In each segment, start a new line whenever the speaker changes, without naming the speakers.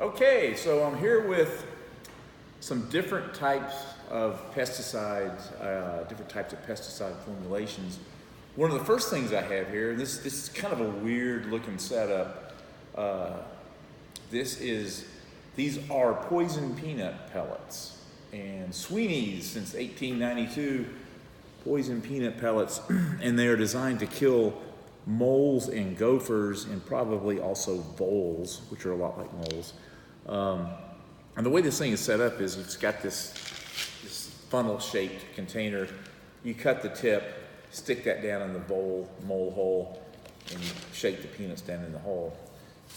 Okay, so I'm here with some different types of pesticides, different types of pesticide formulations. One of the first things I have here, this is kind of a weird looking setup. These are poison peanut pellets. And Sweeney's, since 1892, poison peanut pellets, and they are designed to kill moles and gophers and probably also voles, which are a lot like moles. And the way this thing is set up is it's got this funnel-shaped container. You cut the tip, stick that down in the mole hole, and you shake the peanuts down in the hole.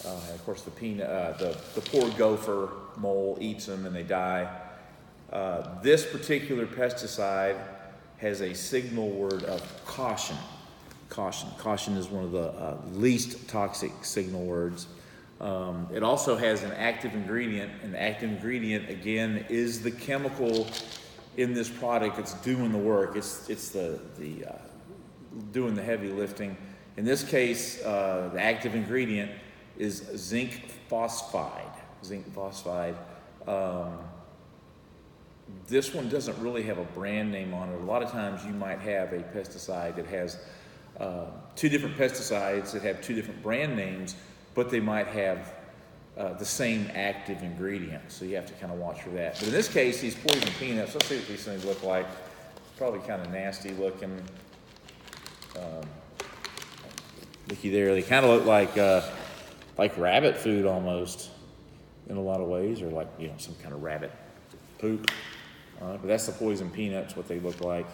And of course, the poor gopher mole eats them and they die. This particular pesticide has a signal word of caution. Caution is one of the least toxic signal words. It also has an active ingredient, and the active ingredient, again, is the chemical in this product that's doing the work. It's the doing the heavy lifting. In this case, the active ingredient is zinc phosphide. This one doesn't really have a brand name on it. A lot of times you might have a pesticide that has two different pesticides that have two different brand names, but they might have the same active ingredient. So you have to kind of watch for that. But in this case, these poison peanuts, let's see what these things look like. Probably kind of nasty looking. Looky there, they kind of look like rabbit food almost in a lot of ways, or like, some kind of rabbit poop. But that's the poison peanuts, what they look like.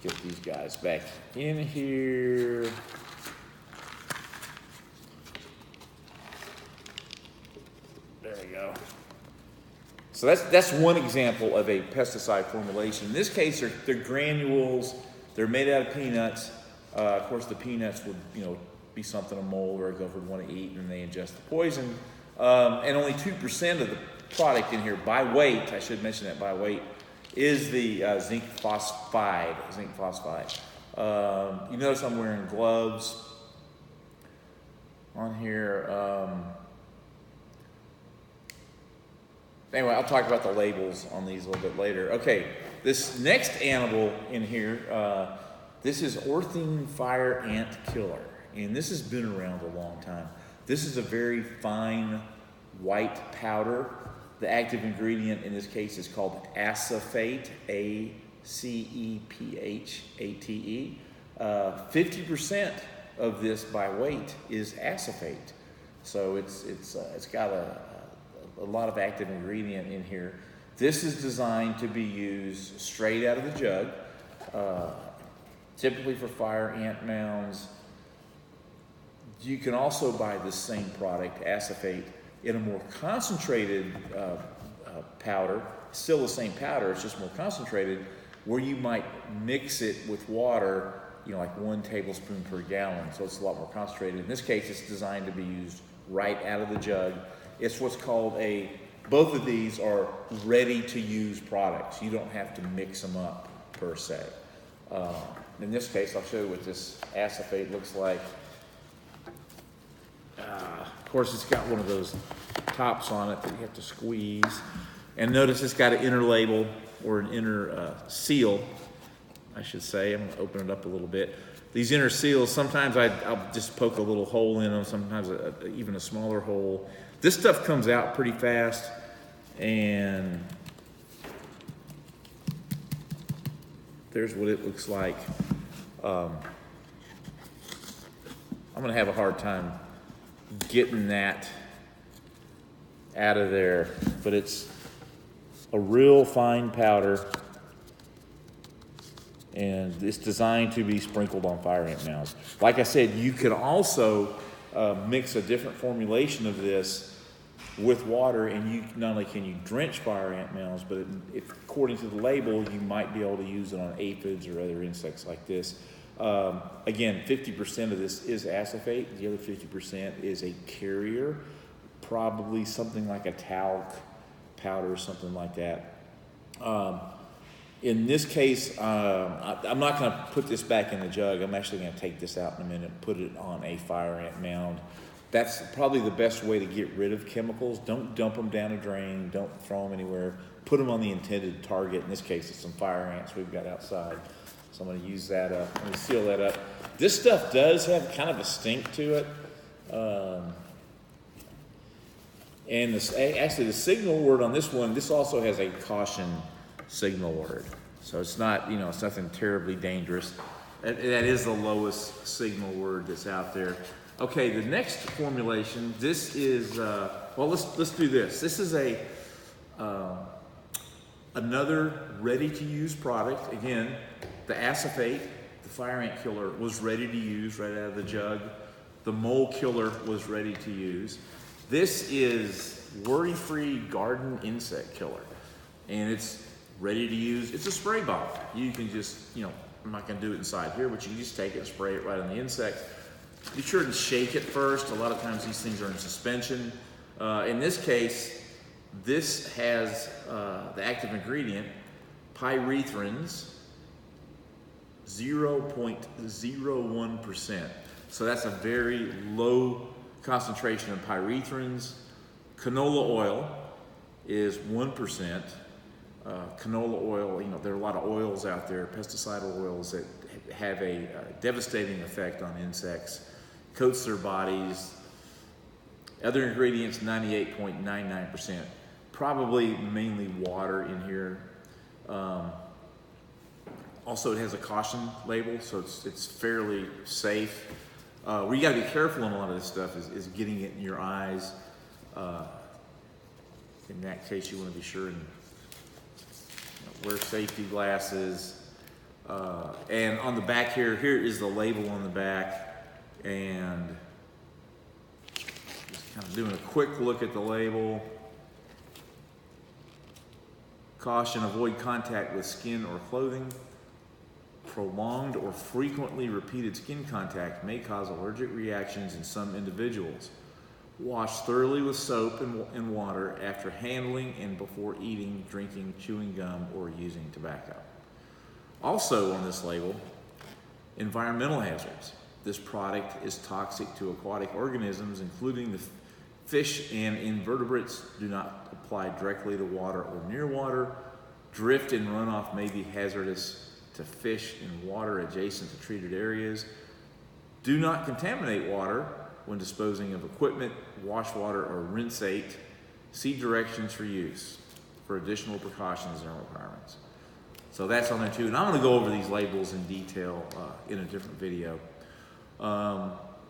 Get these guys back in here. There we go. So that's one example of a pesticide formulation. In this case, they're granules. They're made out of peanuts. Of course, the peanuts would be something a mole or a gopher would want to eat, and they ingest the poison. And only 2% of the product in here by weight, I should mention that by weight, is the zinc phosphide. You notice I'm wearing gloves on here. Anyway, I'll talk about the labels on these a little bit later. Okay, this next animal in here, this is Orthene Fire Ant Killer. And this has been around a long time. This is a very fine white powder. The active ingredient in this case is called acephate, A-C-E-P-H-A-T-E. 50% of this by weight is acephate. So it's got a lot of active ingredient in here. This is designed to be used straight out of the jug, typically for fire ant mounds. You can also buy this same product, acephate, in a more concentrated powder, still the same powder, it's just more concentrated, where you might mix it with water, like 1 tablespoon per gallon, so it's a lot more concentrated. In this case, it's designed to be used right out of the jug. It's what's called both of these are ready-to-use products. You don't have to mix them up, per se. In this case, I'll show you what this acephate looks like. Of course, it's got one of those tops on it that you have to squeeze. And notice it's got an inner label, or an inner seal, I should say. I'm going to open it up a little bit. These inner seals, sometimes I'll just poke a little hole in them, sometimes even a smaller hole. This stuff comes out pretty fast, and there's what it looks like. I'm going to have a hard time getting that out of there, but it's a real fine powder, and it's designed to be sprinkled on fire ant mounds. Like I said, you can also mix a different formulation of this with water, and not only can you drench fire ant mounds, but according to the label, you might be able to use it on aphids or other insects like this. Again, 50% of this is acephate. The other 50% is a carrier, probably something like a talc powder or something like that. In this case, I'm not going to put this back in the jug. I'm actually going to take this out in a minute and put it on a fire ant mound That's probably the best way to get rid of chemicals. Don't dump them down a drain. Don't throw them anywhere. Put them on the intended target. In this case, it's some fire ants we've got outside. So I'm going to use that up. I'm going to seal that up. This stuff does have kind of a stink to it. And actually, the signal word on this one, this also has a caution signal word. So it's not, it's nothing terribly dangerous. That is the lowest signal word that's out there. Okay, the next formulation, this is, let's do this. This is another ready-to-use product. Again, the acephate, the fire ant killer, was ready to use right out of the jug. The mole killer was ready to use. This is worry-free garden insect killer, and it's ready to use. It's a spray bottle. You can just, I'm not going to do it inside here, but you can just take it and spray it right on the insect. Be sure to shake it first. A lot of times these things are in suspension. In this case, this has the active ingredient, pyrethrins, 0.01%. So that's a very low concentration of pyrethrins. Canola oil is 1%. Canola oil, there are a lot of oils out there, pesticidal oils that have a devastating effect on insects, coats their bodies. Other ingredients, 98.99%. Probably mainly water in here. Also, it has a caution label, so it's fairly safe. Where you got to be careful on a lot of this stuff is getting it in your eyes. In that case, you want to be sure and wear safety glasses. And on the back here is the label on the back. And just kind of doing a quick look at the label. Caution, avoid contact with skin or clothing. Prolonged or frequently repeated skin contact may cause allergic reactions in some individuals. Wash thoroughly with soap and water after handling and before eating, drinking, chewing gum, or using tobacco. Also on this label, environmental hazards. This product is toxic to aquatic organisms, including the fish and invertebrates. Do not apply directly to water or near water. Drift and runoff may be hazardous to fish in water adjacent to treated areas. Do not contaminate water when disposing of equipment, wash water, or rinsate. See directions for use for additional precautions and requirements. So that's on there too. And I'm going to go over these labels in detail in a different video.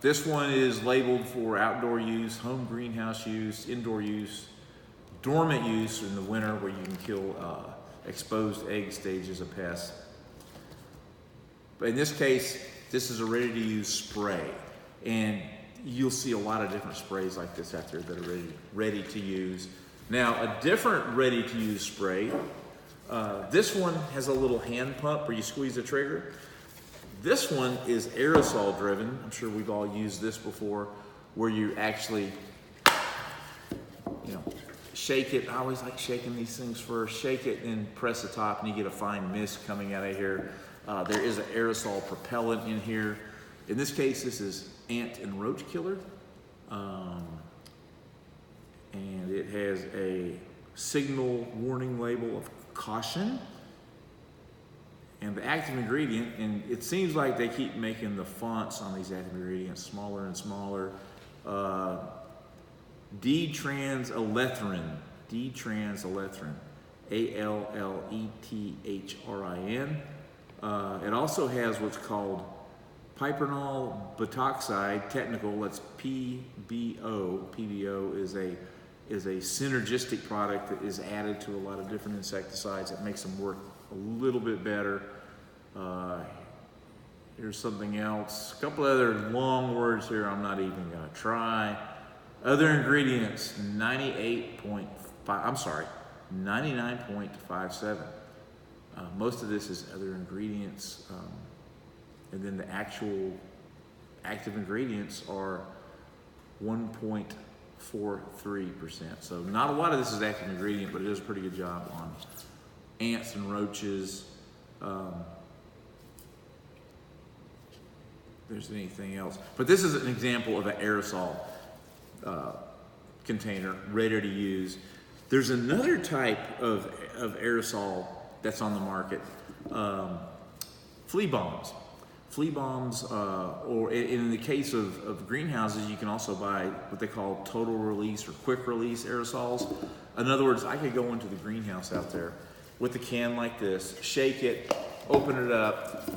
This one is labeled for outdoor use, home greenhouse use, indoor use, dormant use in the winter where you can kill exposed egg stages of pests. But in this case, this is a ready-to-use spray. And you'll see a lot of different sprays like this out there that are ready to use. Now, a different ready-to-use spray, this one has a little hand pump where you squeeze the trigger. This one is aerosol driven. I'm sure we've all used this before, where you actually, shake it. I always like shaking these things first. Shake it and press the top and you get a fine mist coming out of here. There is an aerosol propellant in here. In this case, this is ant and roach killer. And it has a signal warning label of caution. And the active ingredient, and it seems like they keep making the fonts on these active ingredients smaller and smaller. D-transalethrin, A-L-L-E-T-H-R-I-N. It also has what's called piperonal butoxide, technical, that's PBO. PBO is a synergistic product that is added to a lot of different insecticides that makes them work a little bit better. Here's something else. A couple other long words here I'm not even gonna try. Other ingredients, 99.57. Most of this is other ingredients. And then the actual active ingredients are 1.43%. So not a lot of this is active ingredient, but it does a pretty good job on ants and roaches. There's anything else. But this is an example of an aerosol. container, ready to use. There's another type of aerosol that's on the market, flea bombs. Flea bombs, or in the case of greenhouses, you can also buy what they call total release or quick release aerosols. In other words, I could go into the greenhouse out there with a can like this, shake it, open it up,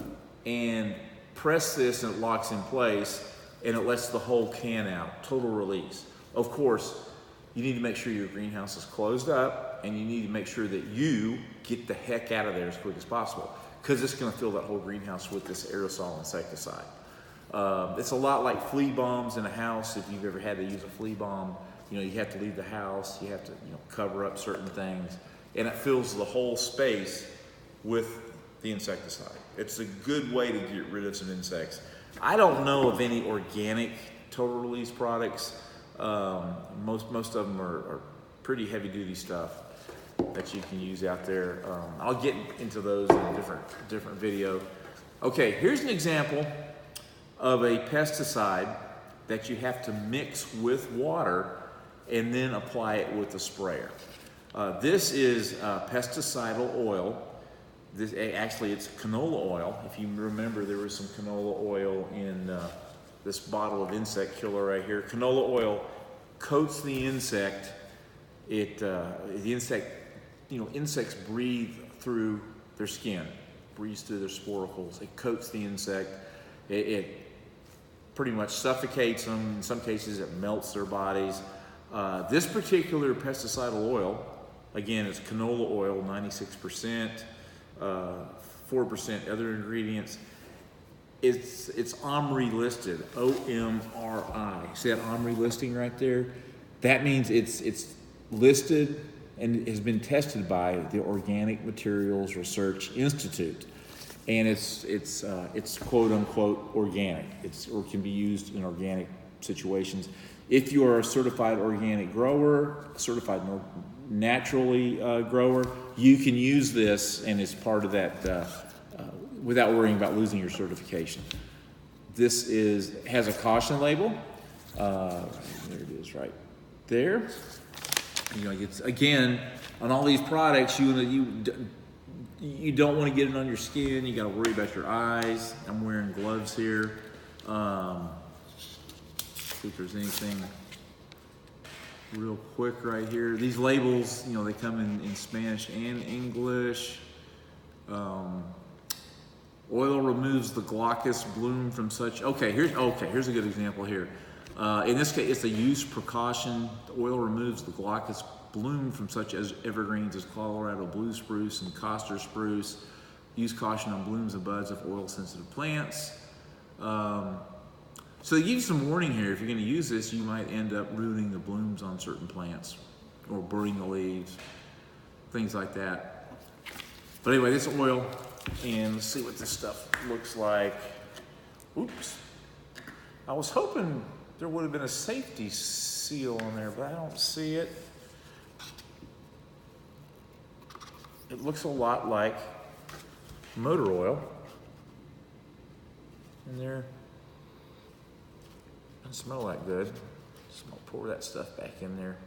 and press this, and it locks in place, and it lets the whole can out, total release. Of course, you need to make sure your greenhouse is closed up, and you need to make sure that you get the heck out of there as quick as possible, because it's going to fill that whole greenhouse with this aerosol insecticide. It's a lot like flea bombs in a house. If you've ever had to use a flea bomb, you have to leave the house, you have to cover up certain things, and it fills the whole space with the insecticide. It's a good way to get rid of some insects. I don't know of any organic total release products. Most of them are pretty heavy duty stuff that you can use out there. I'll get into those in a different video. Okay, here's an example of a pesticide that you have to mix with water and then apply it with a sprayer. This is Pesticidal Oil. Actually, it's canola oil. If you remember, there was some canola oil in this bottle of insect killer right here. Canola oil coats the insect. Insects breathe through their skin, breathes through their sporacles. It coats the insect. It pretty much suffocates them. In some cases, it melts their bodies. This particular pesticidal oil, again, it's canola oil, 96%, 4% other ingredients. It's OMRI listed, O-M-R-I. See that OMRI listing right there? That means it's listed and has been tested by the Organic Materials Research Institute, and it's quote unquote organic. Or can be used in organic situations. If you are a certified organic grower, certified naturally grower, you can use this, and it's part of that without worrying about losing your certification. This has a caution label. There it is, right there. It's, again, on all these products, you don't want to get it on your skin. You got to worry about your eyes. I'm wearing gloves here. See if there's anything real quick right here. These labels, they come in Spanish and English. Oil removes the glaucous bloom from such. Here's a good example here. In this case, it's a use precaution. The oil removes the glaucous bloom from such as evergreens as Colorado blue spruce and Coster spruce. Use caution on blooms and buds of oil-sensitive plants. So they give you some warning here. If you're going to use this, you might end up ruining the blooms on certain plants or burning the leaves, things like that. But anyway, this oil, and let's see what this stuff looks like. Oops. I was hoping there would have been a safety seal on there, but I don't see it. It looks a lot like motor oil in there. Doesn't smell that good. Just gonna pour that stuff back in there.